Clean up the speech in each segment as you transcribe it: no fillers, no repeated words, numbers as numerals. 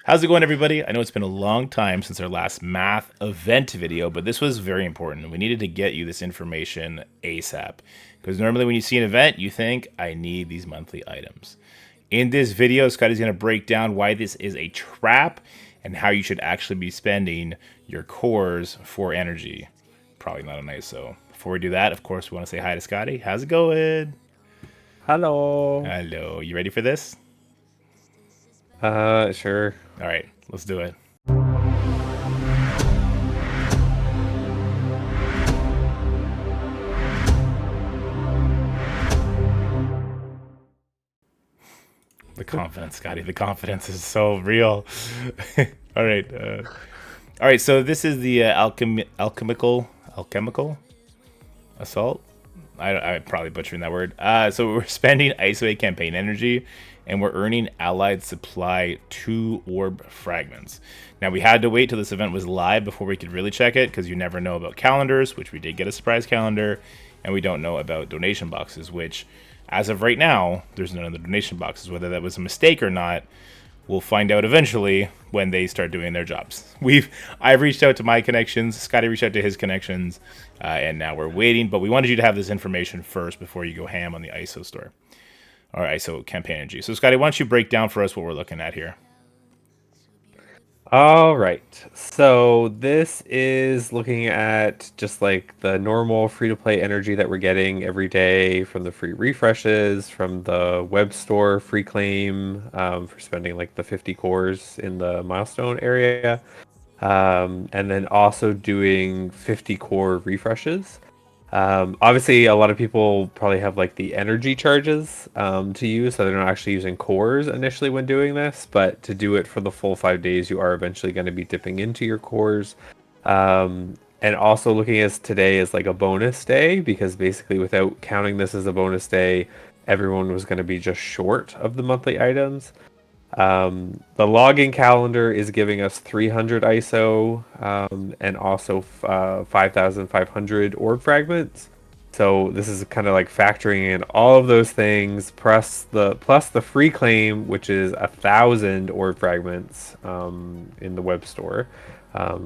How's it going, everybody? I know it's been a long time since our last math event video, but this was very important. We needed to get you this information ASAP. Because normally when you see an event, you think, I need these monthly items. In this video, Scotty's going to break down why this is a trap and how you should actually be spending your cores for energy. Probably not a nice so. Before we do that, of course, we want to say hi to Scotty. How's it going? Hello. Hello. You ready for this? Sure. All right, let's do it. The confidence, Scotty. The confidence is so real. All right. All right. So this is the alchemical assault. I'm probably butchering that word. So we're spending isolate campaign energy, and we're earning allied supply 2 orb fragments. Now we had to wait till this event was live before we could really check it, because you never know about calendars, which we did get a surprise calendar, and we don't know about donation boxes, which, as of right now, there's none of the donation boxes. Whether that was a mistake or not, we'll find out eventually when they start doing their jobs. I've reached out to my connections, Scotty reached out to his connections, and now we're waiting. But we wanted you to have this information first before you go ham on the ISO store, or ISO campaign energy. So Scotty, why don't you break down for us what we're looking at here? All right. So this is looking at just like the normal free-to-play energy that we're getting every day from the free refreshes, from the web store free claim for spending like the 50 cores in the milestone area. And then also doing 50 core refreshes. Obviously, a lot of people probably have like the energy charges to use, so they're not actually using cores initially when doing this. But to do it for the full 5 days, you are eventually going to be dipping into your cores. And also looking at today as like a bonus day, because basically without counting this as a bonus day, everyone was going to be just short of the monthly items. The logging calendar is giving us 300 ISO and also 5,500 orb fragments. So this is kind of like factoring in all of those things plus the free claim, which is 1,000 orb fragments in the web store.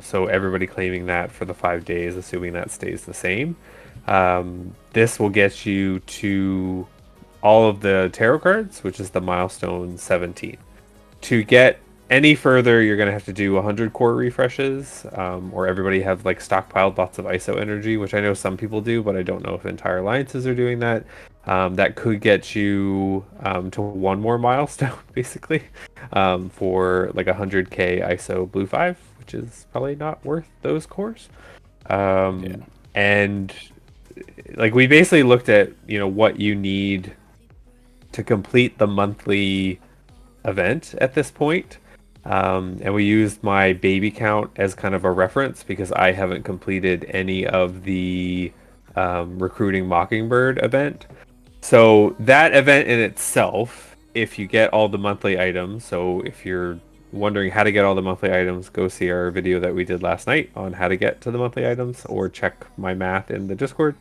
So everybody claiming that for the 5 days, assuming that stays the same. This will get you to all of the tarot cards, which is the milestone 17. To get any further, you're going to have to do 100 core refreshes, or everybody have like stockpiled lots of ISO energy, which I know some people do, but I don't know if entire alliances are doing that. That could get you to one more milestone, basically, for like 100k ISO blue 5, which is probably not worth those cores. Yeah. And like we basically looked at, what you need to complete the monthly event at this point. And we used my baby count as kind of a reference because I haven't completed any of the recruiting Mockingbird event. So that event in itself, if you get all the monthly items, so if you're wondering how to get all the monthly items, go see our video that we did last night on how to get to the monthly items, or check my math in the Discord.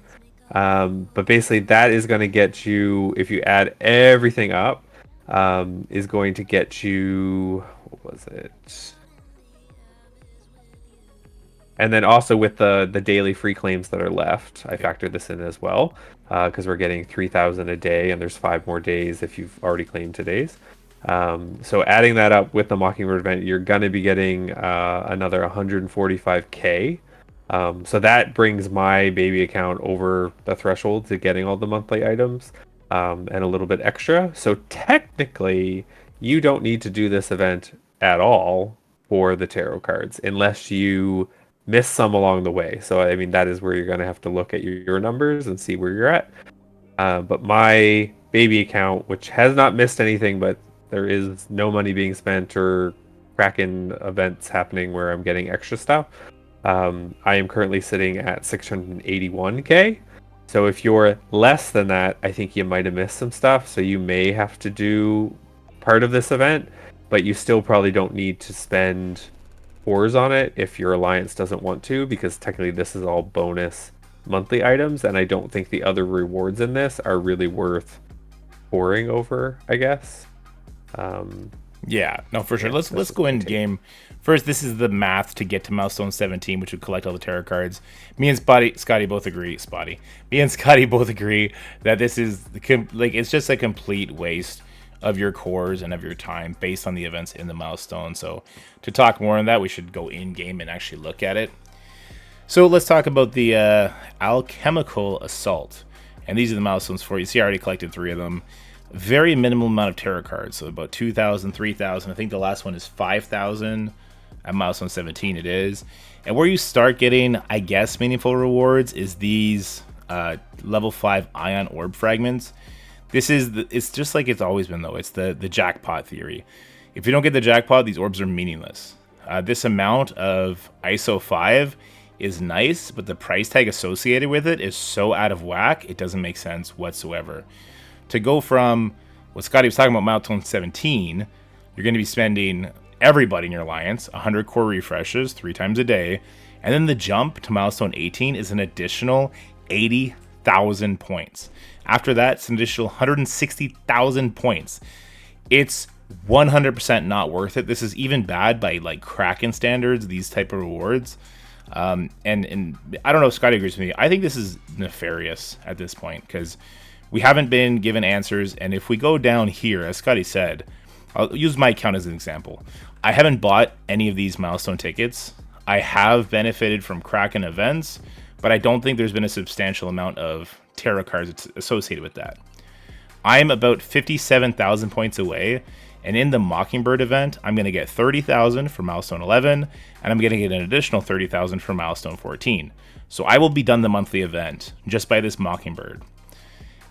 But basically that is going to get you, if you add everything up, is going to get you, what was it? And then also with the daily free claims that are left, I factored this in as well, because we're getting 3,000 a day, and there's 5 more days if you've already claimed today's. So adding that up with the Mockingbird event, you're going to be getting another 145k. So that brings my baby account over the threshold to getting all the monthly items, and a little bit extra. So technically, you don't need to do this event at all for the tarot cards unless you miss some along the way. So I mean, that is where you're going to have to look at your numbers and see where you're at. But my baby account, which has not missed anything, but there is no money being spent or Kraken events happening where I'm getting extra stuff. I am currently sitting at 681k. So if you're less than that, I think you might have missed some stuff. So you may have to do part of this event, but you still probably don't need to spend cores on it if your alliance doesn't want to, because technically this is all bonus monthly items, and I don't think the other rewards in this are really worth pouring over, I guess. Yeah, no, for sure. Yeah, Let's that's let's just go my in take. game. First, this is the math to get to milestone 17, which would collect all the tarot cards. Me and Scotty both agree. Spotty. Me and Scotty both agree that this is like it's just a complete waste of your cores and of your time based on the events in the milestone. So, to talk more on that, we should go in game and actually look at it. So let's talk about the alchemical assault, and these are the milestones for you. See, I already collected 3 of them. Very minimal amount of tarot cards, so about 2,000, 3,000. I think the last one is 5,000. At milestone 17, it is. And where you start getting, I guess, meaningful rewards is these level 5 ion orb fragments. It's just like it's always been, though. It's the jackpot theory. If you don't get the jackpot, these orbs are meaningless. This amount of ISO 5 is nice, but the price tag associated with it is so out of whack, it doesn't make sense whatsoever. To go from what Scotty was talking about, milestone 17, you're going to be spending everybody in your alliance 100 core refreshes 3 times a day, and then the jump to milestone 18 is an additional 80,000 points. After that, it's an additional 160,000 points. It's 100% not worth it. This is even bad by like Kraken standards, these type of rewards. And I don't know if Scotty agrees with me. I think this is nefarious at this point because we haven't been given answers. And if we go down here, as Scotty said, I'll use my account as an example. I haven't bought any of these milestone tickets. I have benefited from Kraken events, but I don't think there's been a substantial amount of tarot cards associated with that. I'm about 57,000 points away, and in the Mockingbird event, I'm going to get 30,000 for milestone 11, and I'm going to get an additional 30,000 for milestone 14. So I will be done the monthly event just by this Mockingbird.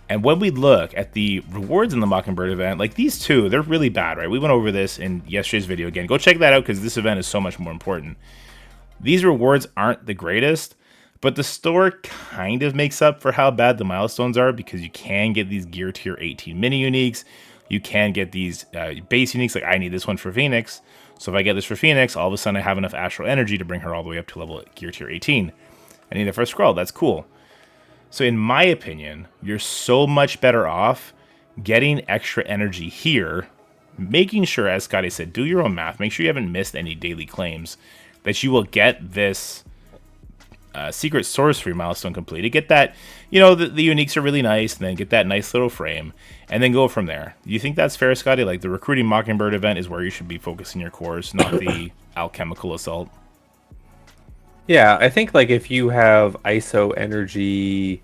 And when we look at the rewards in the Mockingbird event, like these two, they're really bad, right? We went over this in yesterday's video again. Go check that out because this event is so much more important. These rewards aren't the greatest, but the store kind of makes up for how bad the milestones are because you can get these gear tier 18 mini uniques. You can get these base uniques, like I need this one for Phoenix. So if I get this for Phoenix, all of a sudden I have enough astral energy to bring her all the way up to level gear tier 18. I need it for a scroll. That's cool. So in my opinion, you're so much better off getting extra energy here, making sure, as Scotty said, do your own math. Make sure you haven't missed any daily claims, that you will get this secret sorcery milestone completed. Get that, the uniques are really nice, and then get that nice little frame, and then go from there. Do you think that's fair, Scotty? Like the recruiting Mockingbird event is where you should be focusing your course, not the alchemical assault. Yeah, I think like if you have ISO energy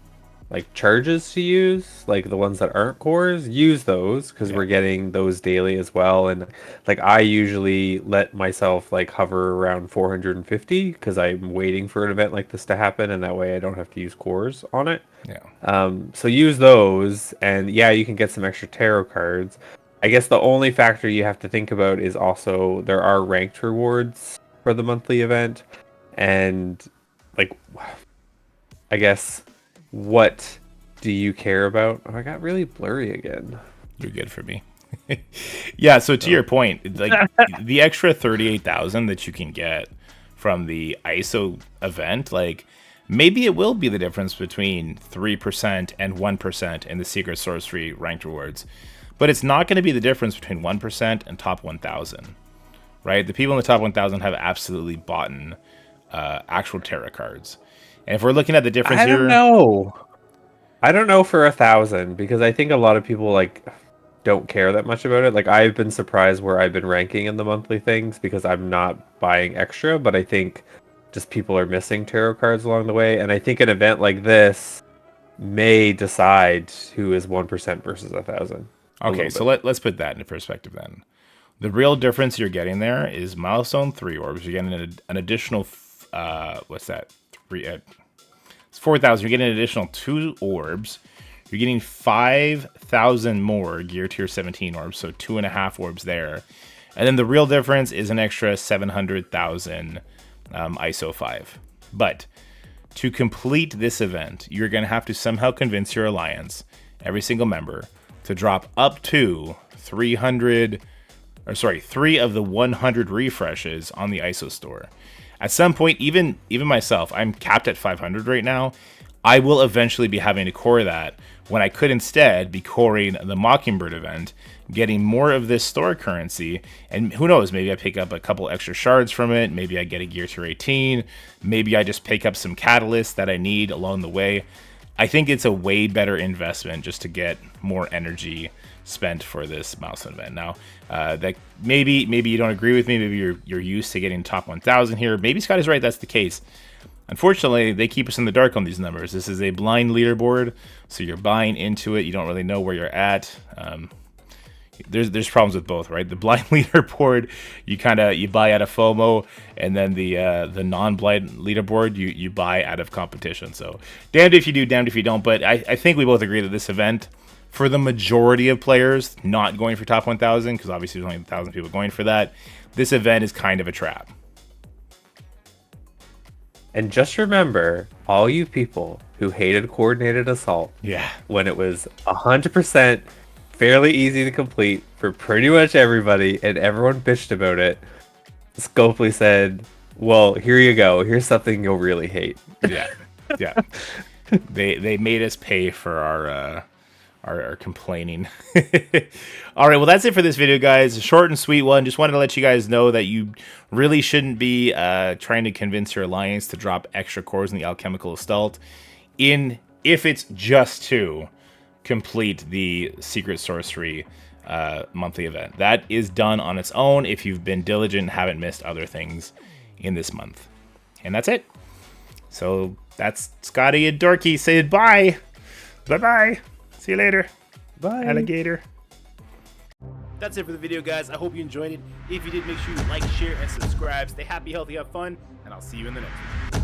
like charges to use, like the ones that aren't cores, use those because Yeah. we're getting those daily as well. And like I usually let myself like hover around 450 because I'm waiting for an event like this to happen, and that way I don't have to use cores on it. Yeah. So use those, and yeah, you can get some extra tarot cards. I guess the only factor you have to think about is also there are ranked rewards for the monthly event. And like, I guess, what do you care about? Oh, I got really blurry again. You're good for me. Yeah, so to your point, like the extra 38,000 that you can get from the ISO event, like maybe it will be the difference between 3% and 1% in the secret sorcery ranked rewards. But it's not going to be the difference between 1% and top 1,000, right? The people in the top 1,000 have absolutely bought actual tarot cards. And if we're looking at the difference here, I don't know for 1,000 because I think a lot of people like don't care that much about it. Like I've been surprised where I've been ranking in the monthly things because I'm not buying extra, but I think just people are missing tarot cards along the way. And I think an event like this may decide who is 1% versus 1,000. okay, so let's put that into perspective then. The real difference you're getting there is milestone 3 orbs. You're getting an additional, what's that? It's 4,000. You're getting an additional 2 orbs. You're getting 5,000 more gear tier 17 orbs, so 2.5 orbs there. And then the real difference is an extra 700,000 ISO 5. But to complete this event, you're going to have to somehow convince your alliance, every single member, to drop up to 3 of the 100 refreshes on the ISO store. At some point, even myself, I'm capped at 500 right now. I will eventually be having to core that when I could instead be coring the Mockingbird event getting more of this store currency, and who knows, maybe I pick up a couple extra shards from it, maybe I get a gear tier 18, maybe I just pick up some catalysts that I need along the way. I think it's a way better investment just to get more energy spent for this milestone event. Now, that maybe you don't agree with me, maybe you're used to getting top 1,000 here. Maybe Scott is right, that's the case. Unfortunately, they keep us in the dark on these numbers. This is a blind leaderboard, so you're buying into it. You don't really know where you're at. There's problems with both, right? The blind leaderboard, you buy out of FOMO, and then the non-blind leaderboard, you buy out of competition. So damned if you do, damned if you don't. But I think we both agree that this event, for the majority of players not going for top 1,000, because obviously there's only 1,000 people going for that, this event is kind of a trap. And just remember, all you people who hated coordinated assault, yeah, when it was 100% fairly easy to complete for pretty much everybody, and everyone bitched about it, Scopely said, well, here you go. Here's something you'll really hate. Yeah, yeah. They made us pay for our complaining. All right, well, that's it for this video, guys. A short and sweet one. Just wanted to let you guys know that you really shouldn't be trying to convince your alliance to drop extra cores in the alchemical assault if it's just to complete the secret sorcery monthly event. That is done on its own if you've been diligent and haven't missed other things in this month. And that's it. So that's Scotty and Dorky saying bye. Bye-bye. See you later. Bye. Alligator. That's it for the video, guys. I hope you enjoyed it. If you did, make sure you like, share, and subscribe. Stay happy, healthy, have fun, and I'll see you in the next one.